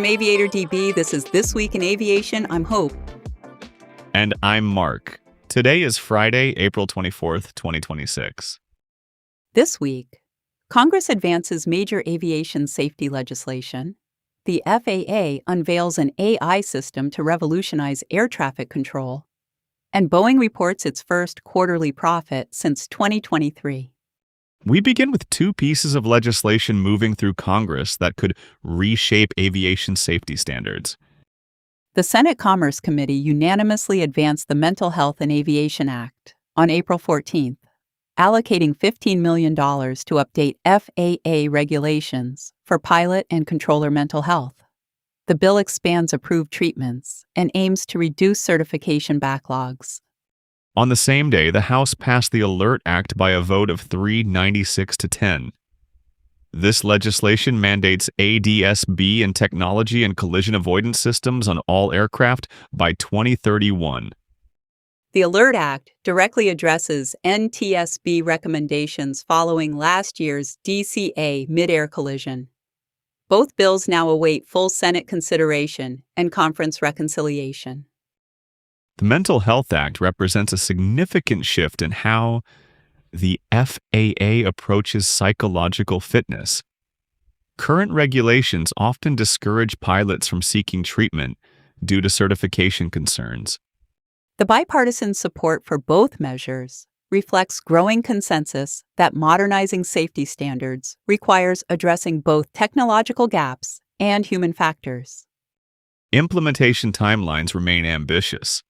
From Aviator DB, this is This Week in Aviation. I'm Hope. And I'm Mark. Today is Friday, April 24th, 2026. This week, Congress advances major aviation safety legislation. The FAA unveils an AI system to revolutionize air traffic control. And Boeing reports its first quarterly profit since 2023. We begin with two pieces of legislation moving through Congress that could reshape aviation safety standards. The Senate Commerce Committee unanimously advanced the Mental Health in Aviation Act on April 14th, allocating $15 million to update FAA regulations for pilot and controller mental health. The bill expands approved treatments and aims to reduce certification backlogs. On the same day, the House passed the Alert Act by a vote of 396 to 10. This legislation mandates ADS-B in technology and collision avoidance systems on all aircraft by 2031. The Alert Act directly addresses NTSB recommendations following last year's DCA mid-air collision. Both bills now await full Senate consideration and conference reconciliation. The Mental Health Act represents a significant shift in how the FAA approaches psychological fitness. Current regulations often discourage pilots from seeking treatment due to certification concerns. The bipartisan support for both measures reflects growing consensus that modernizing safety standards requires addressing both technological gaps and human factors. Implementation timelines remain ambitious.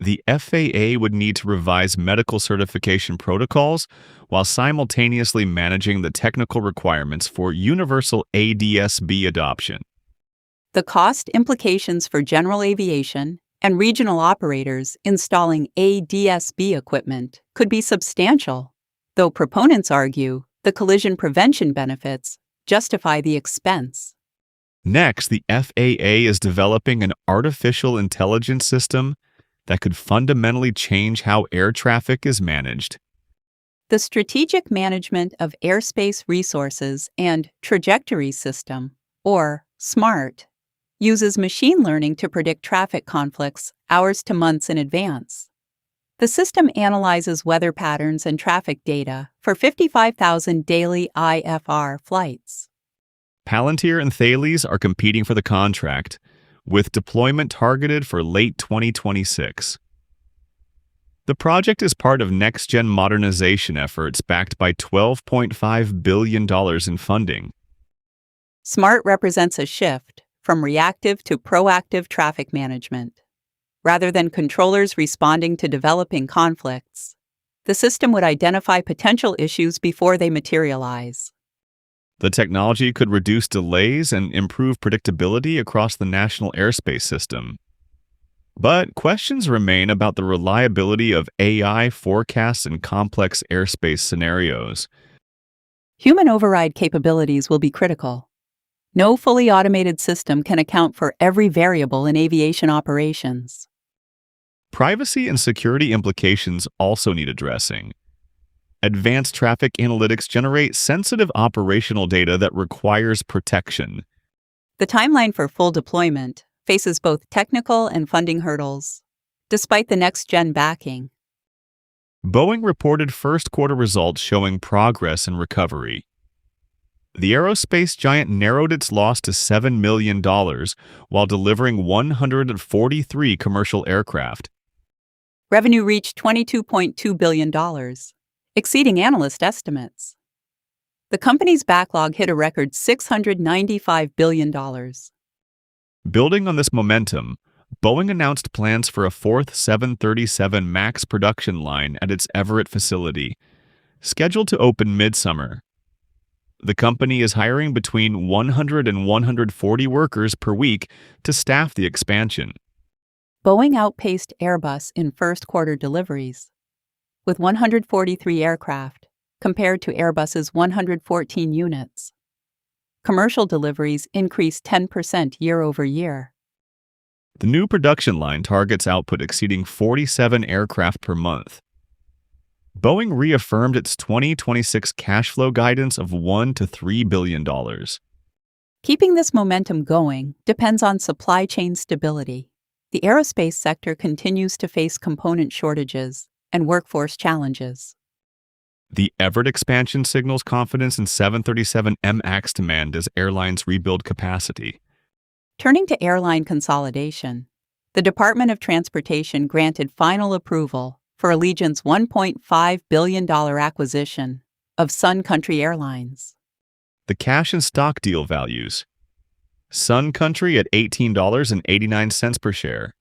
The FAA would need to revise medical certification protocols while simultaneously managing the technical requirements for universal ADS-B adoption. The cost implications for general aviation and regional operators installing ADS-B equipment could be substantial, though proponents argue the collision prevention benefits justify the expense. Next, the FAA is developing an artificial intelligence system that could fundamentally change how air traffic is managed. The Strategic Management of Airspace Resources and Trajectory System, or SMART, uses machine learning to predict traffic conflicts hours to months in advance. The system analyzes weather patterns and traffic data for 55,000 daily IFR flights. Palantir and Thales are competing for the contract, with deployment targeted for late 2026. The project is part of next-gen modernization efforts backed by $12.5 billion in funding. SMART represents a shift from reactive to proactive traffic management. Rather than controllers responding to developing conflicts, the system would identify potential issues before they materialize. The technology could reduce delays and improve predictability across the national airspace system. But questions remain about the reliability of AI forecasts in complex airspace scenarios. Human override capabilities will be critical. No fully automated system can account for every variable in aviation operations. Privacy and security implications also need addressing. Advanced traffic analytics generate sensitive operational data that requires protection. The timeline for full deployment faces both technical and funding hurdles, despite the next-gen backing. Boeing reported first quarter results showing progress in recovery. The aerospace giant narrowed its loss to $7 million while delivering 143 commercial aircraft. Revenue reached $22.2 billion. Exceeding analyst estimates. The company's backlog hit a record $695 billion. Building on this momentum, Boeing announced plans for a fourth 737 MAX production line at its Everett facility, scheduled to open midsummer. The company is hiring between 100 and 140 workers per week to staff the expansion. Boeing outpaced Airbus in first quarter deliveries, with 143 aircraft, compared to Airbus's 114 units. Commercial deliveries increased 10% year over year. The new production line targets output exceeding 47 aircraft per month. Boeing reaffirmed its 2026 cash flow guidance of $1 to $3 billion. Keeping this momentum going depends on supply chain stability. The aerospace sector continues to face component shortages and workforce challenges. The Everett expansion signals confidence in 737 MAX demand as airlines rebuild capacity. Turning to airline consolidation, the Department of Transportation granted final approval for Allegiant's $1.5 billion acquisition of Sun Country Airlines. The cash and stock deal values. Sun Country at $18.89 per share.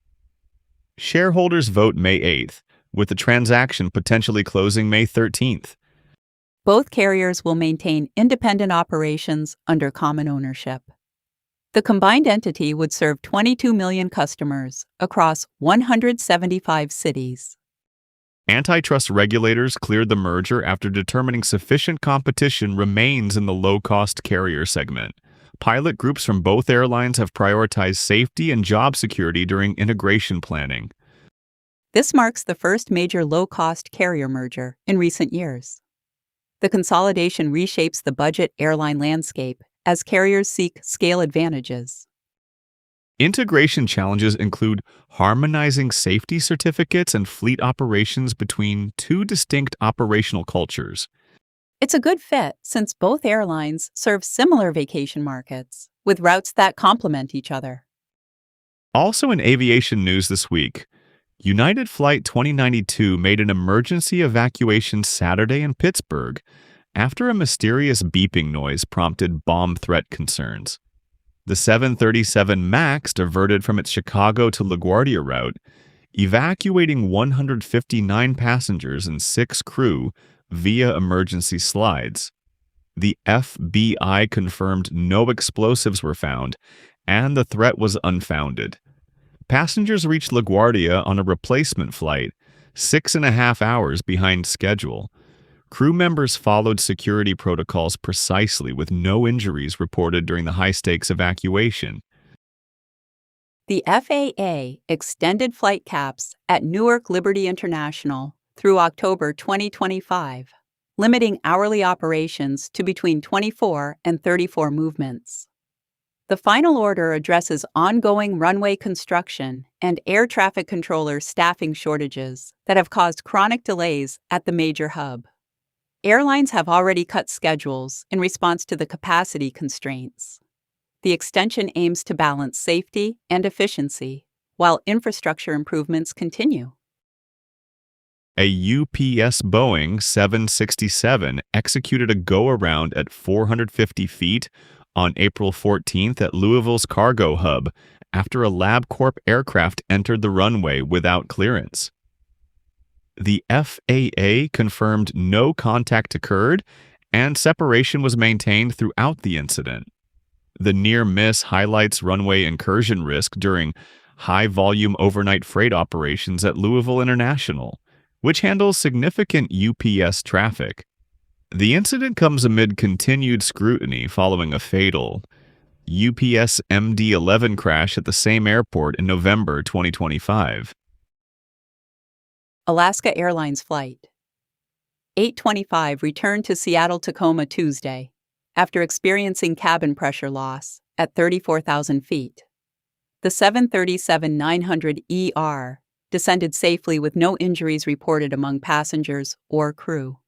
Shareholders vote May 8th, with the transaction potentially closing May 13th. Both carriers will maintain independent operations under common ownership. The combined entity would serve 22 million customers across 175 cities. Antitrust regulators cleared the merger after determining sufficient competition remains in the low-cost carrier segment. Pilot groups from both airlines have prioritized safety and job security during integration planning. This marks the first major low-cost carrier merger in recent years. The consolidation reshapes the budget airline landscape as carriers seek scale advantages. Integration challenges include harmonizing safety certificates and fleet operations between two distinct operational cultures. It's a good fit since both airlines serve similar vacation markets with routes that complement each other. Also in aviation news this week, United Flight 2092 made an emergency evacuation Saturday in Pittsburgh after a mysterious beeping noise prompted bomb threat concerns. The 737 MAX diverted from its Chicago to LaGuardia route, evacuating 159 passengers and 6 crew via emergency slides. The FBI confirmed no explosives were found, and the threat was unfounded. Passengers reached LaGuardia on a replacement flight, 6.5 hours behind schedule. Crew members followed security protocols precisely, with no injuries reported during the high-stakes evacuation. The FAA extended flight caps at Newark Liberty International through October 2025, limiting hourly operations to between 24 and 34 movements. The final order addresses ongoing runway construction and air traffic controller staffing shortages that have caused chronic delays at the major hub. Airlines have already cut schedules in response to the capacity constraints. The extension aims to balance safety and efficiency, while infrastructure improvements continue. A UPS Boeing 767 executed a go-around at 450 feet on April 14th at Louisville's cargo hub after a LabCorp aircraft entered the runway without clearance. The FAA confirmed no contact occurred and separation was maintained throughout the incident. The near miss highlights runway incursion risk during high-volume overnight freight operations at Louisville International, which handles significant UPS traffic. The incident comes amid continued scrutiny following a fatal UPS MD-11 crash at the same airport in November 2025. Alaska Airlines Flight 825 returned to Seattle-Tacoma Tuesday after experiencing cabin pressure loss at 34,000 feet. The 737-900ER descended safely with no injuries reported among passengers or crew.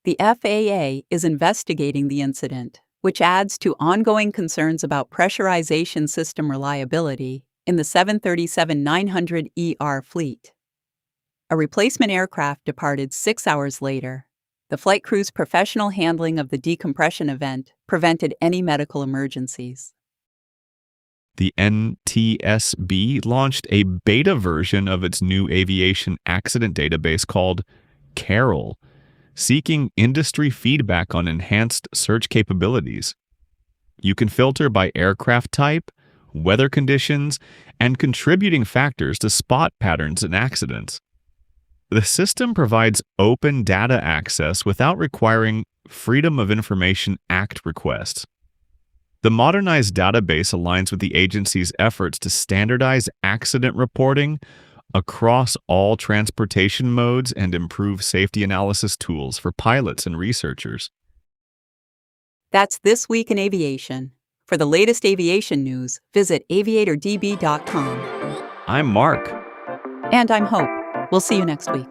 The FAA is investigating the incident, which adds to ongoing concerns about pressurization system reliability in the 737-900ER fleet. A replacement aircraft departed 6 hours later. The flight crew's professional handling of the decompression event prevented any medical emergencies. The NTSB launched a beta version of its new aviation accident database called Carol, seeking industry feedback on enhanced search capabilities. You can filter by aircraft type, weather conditions, and contributing factors to spot patterns in accidents. The system provides open data access without requiring Freedom of Information Act requests. The modernized database aligns with the agency's efforts to standardize accident reporting across all transportation modes and improve safety analysis tools for pilots and researchers. That's This Week in Aviation. For the latest aviation news, visit aviatordb.com. I'm Mark. And I'm Hope. We'll see you next week.